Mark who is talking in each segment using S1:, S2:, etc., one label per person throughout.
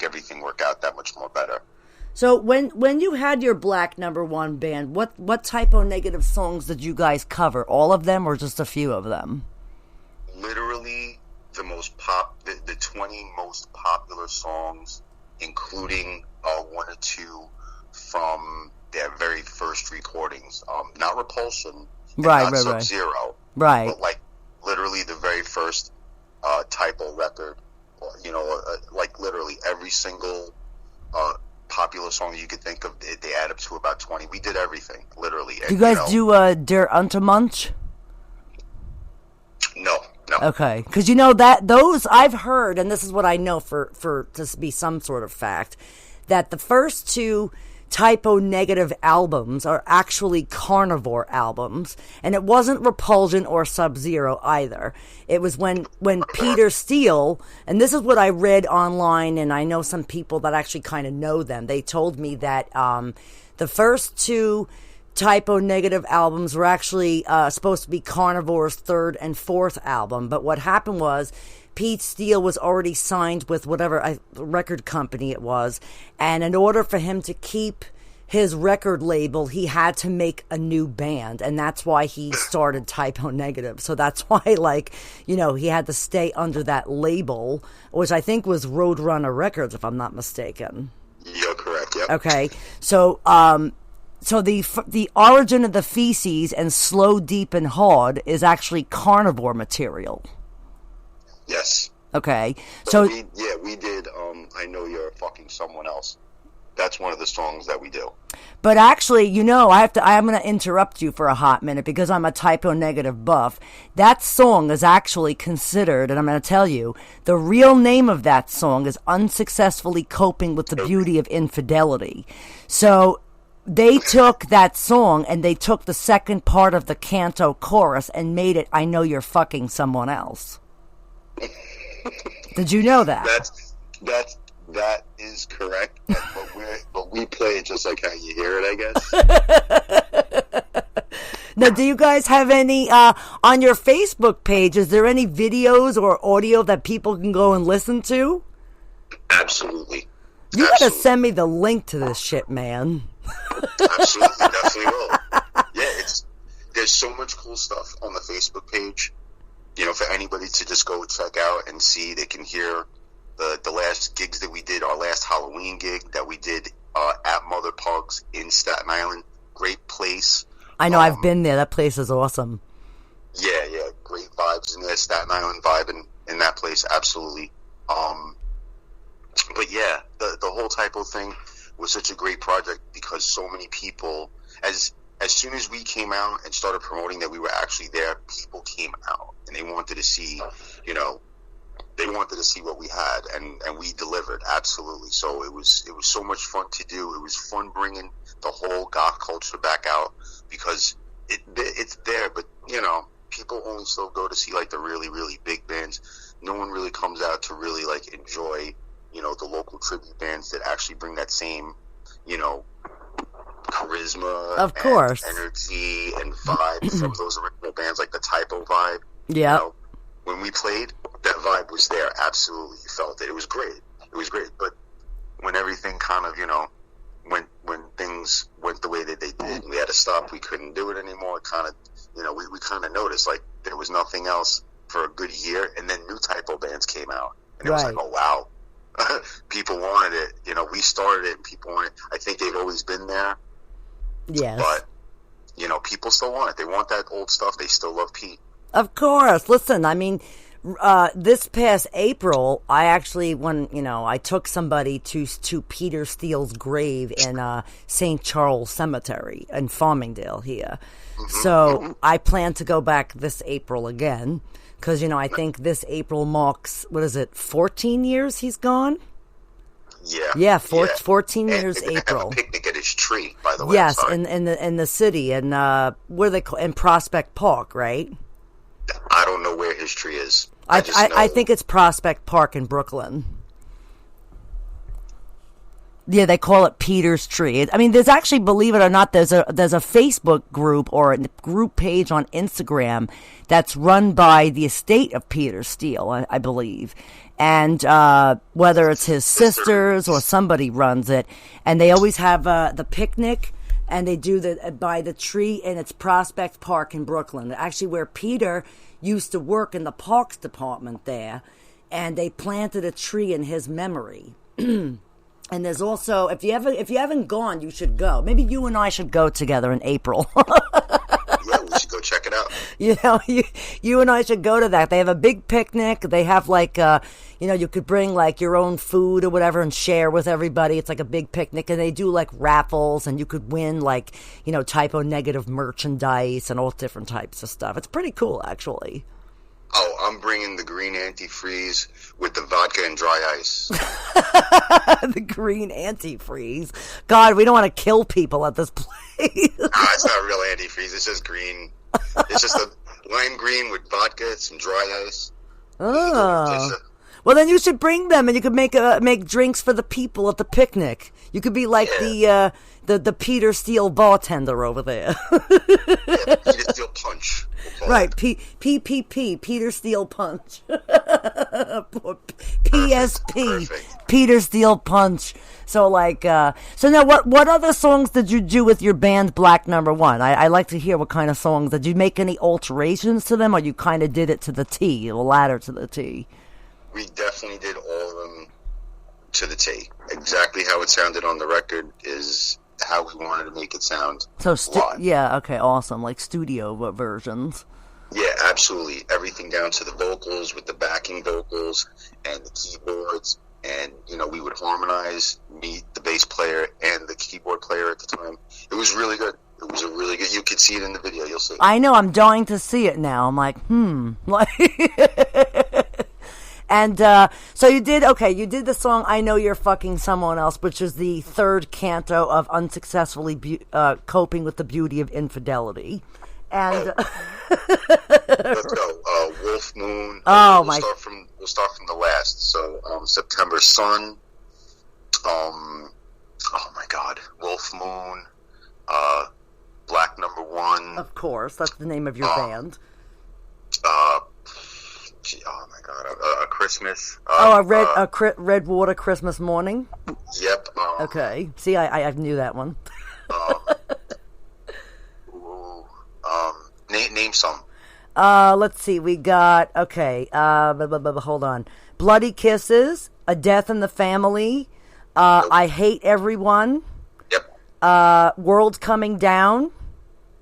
S1: everything work out that much more better.
S2: So when you had your Black #1 band, what Typo Negative songs did you guys cover? All of them or just a few of them?
S1: Literally the 20 most popular songs, including one or two from their very first recordings. Not Repulsion, not Sub-Zero,
S2: right?
S1: But like literally the very first Typo record. Like literally every single popular song you could think of, they add up to about 20. We did everything, literally.
S2: Do you guys do Der Untermensch?
S1: No.
S2: Okay, because that those I've heard, and this is what I know for to be some sort of fact, that the first two Typo Negative albums are actually Carnivore albums, and it wasn't Repulsion or Sub-Zero either. It was when Peter Steele, and this is what I read online, and I know some people that actually kind of know them. They told me that the first two Typo Negative albums were actually supposed to be Carnivore's third and fourth album, but what happened was Pete Steele was already signed with whatever record company it was, and in order for him to keep his record label, he had to make a new band, and that's why he started Typo Negative. So that's why, he had to stay under that label, which I think was Roadrunner Records, if I'm not mistaken.
S1: You're correct, yep.
S2: Okay, so the origin of the Feces and Slow, Deep, and Hard is actually Carnivore material.
S1: Yes.
S2: Okay. So
S1: we did I Know You're Fucking Someone Else. That's one of the songs that we do.
S2: But actually, I'm going to interrupt you for a hot minute because I'm a Typo Negative buff. That song is actually considered, and I'm going to tell you, the real name of that song is Unsuccessfully Coping with the Beauty of Infidelity. So they took that song and they took the second part of the canto chorus and made it I Know You're Fucking Someone Else. Did you know that?
S1: That is correct, but we play it just like how you hear it, I guess.
S2: Now, do you guys have any on your Facebook page? Is there any videos or audio that people can go and listen to?
S1: Absolutely.
S2: You gotta send me the link to this shit, man.
S1: Absolutely, definitely will. Yeah, there's so much cool stuff on the Facebook page. For anybody to just go check out and see, they can hear the last gigs that we did, our last Halloween gig that we did at Mother Pug's in Staten Island. Great place.
S2: I know, I've been there. That place is awesome.
S1: Yeah, great vibes in there. Staten Island vibe in that place, absolutely. But yeah, the whole Typo thing was such a great project because so many people, as soon as we came out and started promoting that we were actually there, people came out and they wanted to see, what we had, and we delivered, absolutely. So it was so much fun to do. It was fun bringing the whole goth culture back out because it's there, but people only still go to see like the really, really big bands. No one really comes out to really like enjoy, the local tribute bands that actually bring that same, charisma,
S2: of course,
S1: and energy and vibe from those original bands, like the Typo vibe.
S2: Yeah.
S1: When we played, that vibe was there. Absolutely, you felt it. It was great. But when everything kind of, when things went the way that they did, we had to stop. We couldn't do it anymore. Kind of, we kind of noticed like there was nothing else for a good year, and then new Typo bands came out, and it was like, oh wow, people wanted it. We started it, and people wanted it. I think they've always been there.
S2: Yes.
S1: But people still want it. They want that old stuff. They still love Pete.
S2: Of course. Listen, I mean, this past April, I actually, I took somebody to Peter Steele's grave in St. Charles Cemetery in Farmingdale here. Mm-hmm. So I plan to go back this April again because, I think this April marks, 14 years he's gone?
S1: Yeah.
S2: 14 years April.
S1: Have a picnic at his tree, by the way.
S2: Yes, in the city, and where they call in Prospect Park, right?
S1: I don't know where his tree is.
S2: I think it's Prospect Park in Brooklyn. Yeah, they call it Peter's Tree. I mean, there's actually, believe it or not, there's a Facebook group or a group page on Instagram that's run by the estate of Peter Steele, I believe. And whether it's his sisters or somebody runs it, and they always have the picnic, and they do by the tree, and it's Prospect Park in Brooklyn, actually where Peter used to work in the parks department there, and they planted a tree in his memory. And there's also, if you haven't gone, you should go. Maybe you and I should go together in April.
S1: Yeah, we should go check it out.
S2: You know, you and I should go to that. They have a big picnic. They have you could bring like your own food or whatever and share with everybody. It's like a big picnic, and they do like raffles, and you could win like, typo negative merchandise and all different types of stuff. It's pretty cool, actually.
S1: Oh, I'm bringing the green antifreeze with the vodka and dry ice.
S2: The green antifreeze. God, we don't want to kill people at this place.
S1: It's not real antifreeze. It's just green. It's just a lime green with vodka, some dry ice.
S2: Oh. Well, then you should bring them, and you could make drinks for the people at the picnic. You could be like the Peter Steele bartender over there.
S1: Yeah, Peter Steele Punch.
S2: Right, PPP, Peter Steele Punch. PSP,
S1: Perfect.
S2: Peter Steele Punch. So so now what other songs did you do with your band Black Number One? I like to hear what kind of songs. Did you make any alterations to them, or you kind of did it to the T, the ladder to the T?
S1: We definitely did all of them to the T. Exactly how it sounded on the record is how we wanted to make it sound.
S2: So, okay, awesome. Like studio versions.
S1: Yeah, absolutely. Everything down to the vocals with the backing vocals and the keyboards. And, we would harmonize, meet the bass player and the keyboard player at the time. It was really good. It was a really good. You could see it in the video. You'll see.
S2: I know. I'm dying to see it now. I'm like, And so you did the song I Know You're Fucking Someone Else, which is the third canto of Unsuccessfully Coping with the Beauty of Infidelity. And
S1: let's go. Wolf Moon. We'll start from the last. So September Sun. Oh my God. Wolf Moon. Black Number One.
S2: Of course, that's the name of your band.
S1: Oh my God, Christmas.
S2: Redwater Christmas Morning.
S1: Yep.
S2: Okay. See, I knew that one.
S1: Name some.
S2: Let's see. We got hold on. Bloody Kisses, A Death in the Family. Nope. I Hate Everyone.
S1: Yep.
S2: World Coming Down.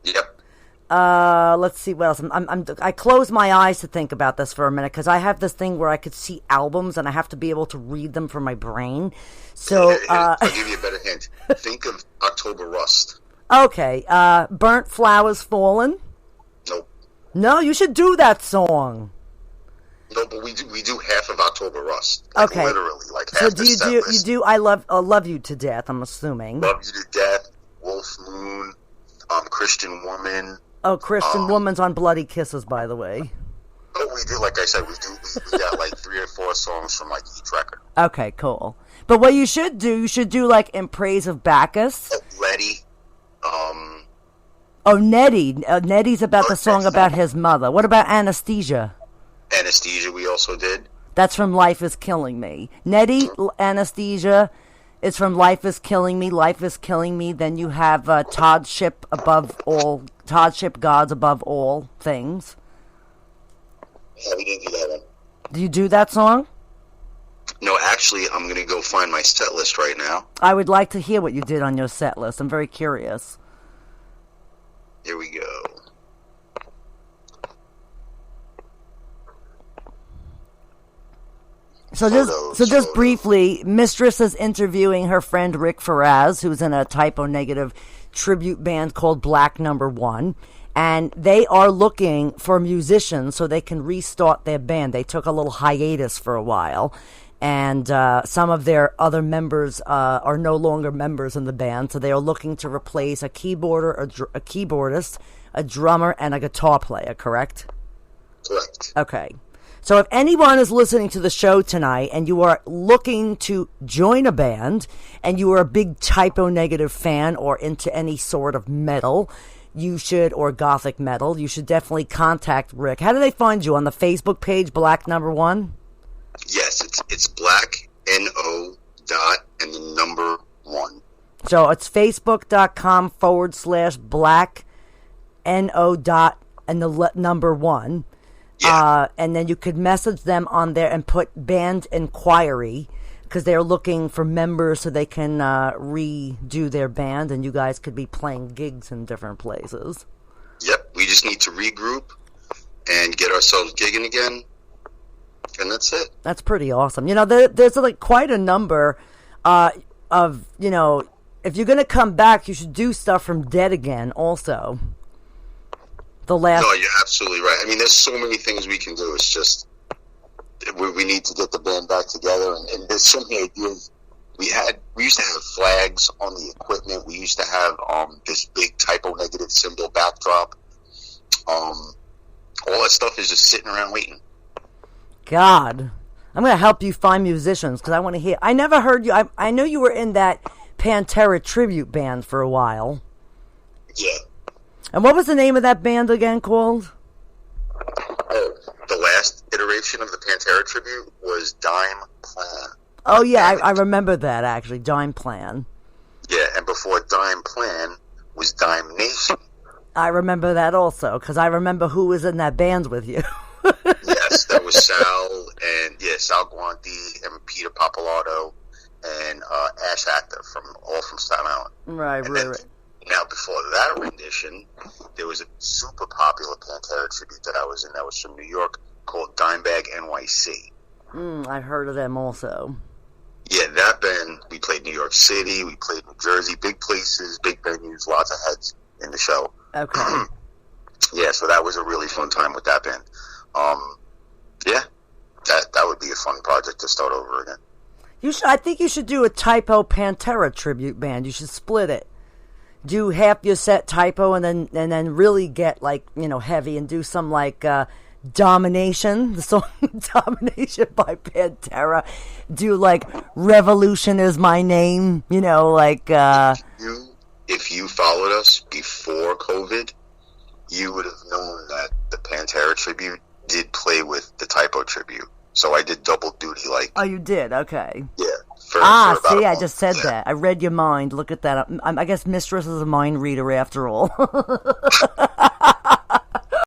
S1: Yep.
S2: Let's see what else. I close my eyes to think about this for a minute because I have this thing where I could see albums and I have to be able to read them from my brain. So
S1: I'll give you a better hint. Think of October Rust.
S2: Okay. Burnt Flowers Fallen.
S1: Nope.
S2: No, you should do that song.
S1: No, but we do half of October Rust.
S2: Okay.
S1: Literally, half
S2: so
S1: the set list.
S2: You do I Love You to Death, I'm assuming.
S1: Love You to Death, Wolf Moon, Christian Woman.
S2: Oh, Christian Woman's on Bloody Kisses, by the way.
S1: Oh, we do, like I said, we got 3 or 4 songs from each record.
S2: Okay, cool. But what you should do In Praise of Bacchus.
S1: Oh, Letty.
S2: Oh, Nettie. Nettie's about the song about his mother. What about Anesthesia?
S1: Anesthesia we also did.
S2: That's from Life is Killing Me. Nettie, Anesthesia is from Life is Killing Me. Life is Killing Me. Then you have Toddship Gods Above All Things.
S1: Yeah, we didn't do that one.
S2: Do you do that song?
S1: No, actually, I'm going to go find my set list right now.
S2: I would like to hear what you did on your set list. I'm very curious.
S1: Here we go.
S2: So just briefly, Mistress is interviewing her friend Rick Faraz, who's in a typo negative tribute band called Black Number One, and they are looking for musicians so they can restart their band. They took a little hiatus for a while, and some of their other members are no longer members in the band, so they are looking to replace a keyboardist, a drummer, and a guitar player, correct?
S1: Correct.
S2: Okay. So if anyone is listening to the show tonight and you are looking to join a band and you are a big typo negative fan or into any sort of metal, or gothic metal, you should definitely contact Rick. How do they find you? On the Facebook page, Black Number One?
S1: Yes, It's black NO dot and the number 1.
S2: So it's facebook.com/black NO dot and the number 1.
S1: Yeah.
S2: And then you could message them on there and put band inquiry, because they're looking for members so they can redo their band, and you guys could be playing gigs in different places.
S1: Yep, we just need to regroup and get ourselves gigging again, and that's it.
S2: That's pretty awesome. There's like quite a number of, if you're going to come back, you should do stuff from Dead Again also. No,
S1: you're absolutely right. I mean, there's so many things we can do. It's just we need to get the band back together, and there's so many ideas. We used to have flags on the equipment. We used to have this big typo negative symbol backdrop. All that stuff is just sitting around waiting.
S2: God, I'm going to help you find musicians, because I want to hear. I never heard you. I know you were in that Pantera tribute band for a while.
S1: Yeah.
S2: And what was the name of that band again called?
S1: Oh, the last iteration of the Pantera tribute was Dime Plan.
S2: Oh, yeah, I remember that, actually, Dime Plan.
S1: Yeah, and before Dime Plan was Dime Nation.
S2: I remember that also, because I remember who was in that band with you.
S1: Yes, that was Sal Guanti and Peter Pappalardo and Ash Actor from Staten Island.
S2: Right.
S1: Now, before that rendition, there was a super popular Pantera tribute that I was in that was from New York called Dimebag NYC.
S2: I heard of them also.
S1: Yeah, that band, we played New York City, we played New Jersey, big places, big venues, lots of heads in the show.
S2: Okay.
S1: Yeah, so that was a really fun time with that band. Yeah, that would be a fun project to start over again.
S2: I think you should do a Typo Pantera tribute band. You should split it. Do half your set Typo and then really get heavy and do some Domination, the song Domination by Pantera. Do Revolution Is My Name,
S1: If you followed us before COVID, you would have known that the Pantera tribute did play with the Typo tribute. So I did double duty.
S2: Oh, you did? Okay.
S1: Yeah.
S2: I just said that. I read your mind. Look at that. I guess Mistress is a mind reader after all.